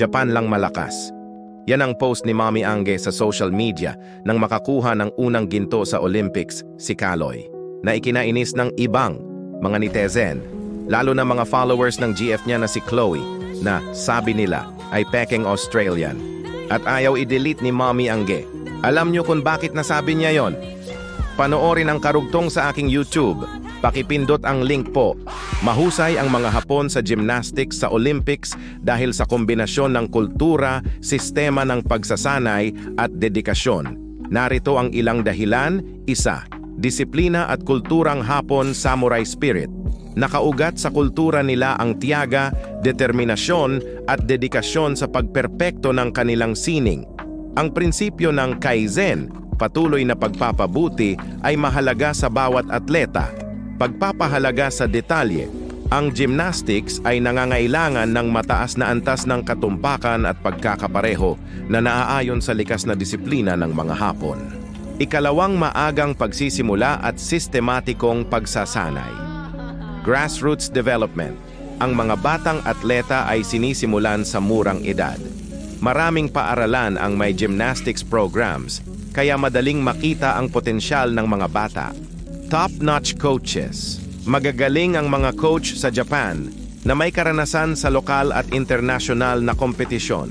Japan lang malakas. Yan ang post ni Mommy Angge sa social media nang makakuha ng unang ginto sa Olympics, si Kaloy, na ikinainis ng ibang mga netizen, lalo na mga followers ng GF niya na si Chloe, na sabi nila ay peking Australian. At ayaw i-delete ni Mommy Angge. Alam niyo kung bakit nasabi niya yon? Panoorin ang karugtong sa aking YouTube. Pakipindot ang link po. Mahusay ang mga Hapon sa gymnastics sa Olympics dahil sa kombinasyon ng kultura, sistema ng pagsasanay at dedikasyon. Narito ang ilang dahilan. Isa, disiplina at kulturang Hapon samurai spirit. Nakaugat sa kultura nila ang tiyaga, determinasyon at dedikasyon sa pagperpekto ng kanilang sining. Ang prinsipyo ng Kaizen, patuloy na pagpapabuti, ay mahalaga sa bawat atleta. Pagpapahalaga sa detalye, ang gymnastics ay nangangailangan ng mataas na antas ng katumpakan at pagkakapareho na naaayon sa likas na disiplina ng mga Hapon. Ikalawang, maagang pagsisimula at sistematikong pagsasanay. Grassroots development. Ang mga batang atleta ay sinisimulan sa murang edad. Maraming paaralan ang may gymnastics programs, kaya madaling makita ang potensyal ng mga bata. Top-notch coaches. Magagaling ang mga coach sa Japan na may karanasan sa lokal at international na kompetisyon.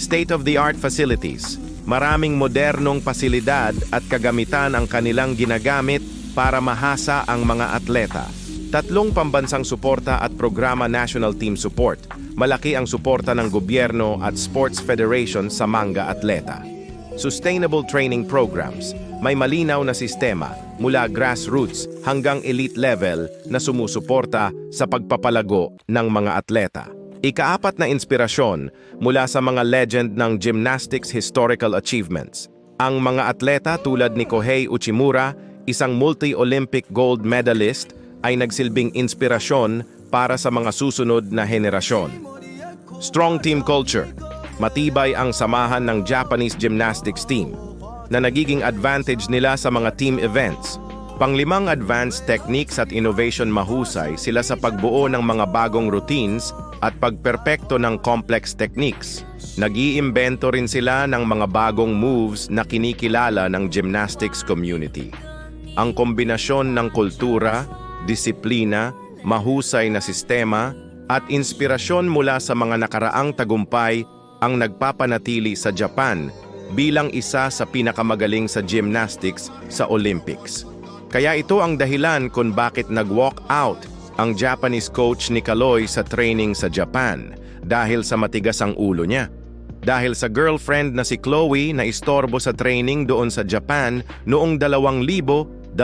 State-of-the-art facilities. Maraming modernong pasilidad at kagamitan ang kanilang ginagamit para mahasa ang mga atleta. 3 pambansang suporta at programa national team support. Malaki ang suporta ng gobyerno at sports federation sa mga atleta. Sustainable training programs. May malinaw na sistema mula grassroots hanggang elite level na sumusuporta sa pagpapalago ng mga atleta. Ikaapat na inspirasyon mula sa mga legend ng gymnastics historical achievements. Ang mga atleta tulad ni Kohei Uchimura, isang multi-Olympic gold medalist, ay nagsilbing inspirasyon para sa mga susunod na henerasyon. Strong team culture. Matibay ang samahan ng Japanese gymnastics team na nagiging advantage nila sa mga team events. Panglimang, advanced techniques at innovation. Mahusay sila sa pagbuo ng mga bagong routines at pagperpekto ng complex techniques. Nag-iimbento rin sila ng mga bagong moves na kinikilala ng gymnastics community. Ang kombinasyon ng kultura, disiplina, mahusay na sistema, at inspirasyon mula sa mga nakaraang tagumpay ang nagpapanatili sa Japan bilang isa sa pinakamagaling sa gymnastics sa Olympics. Kaya ito ang dahilan kung bakit nag-walk out ang Japanese coach ni Kaloy sa training sa Japan, dahil sa matigas ang ulo niya. Dahil sa girlfriend na si Chloe na istorbo sa training doon sa Japan noong 2022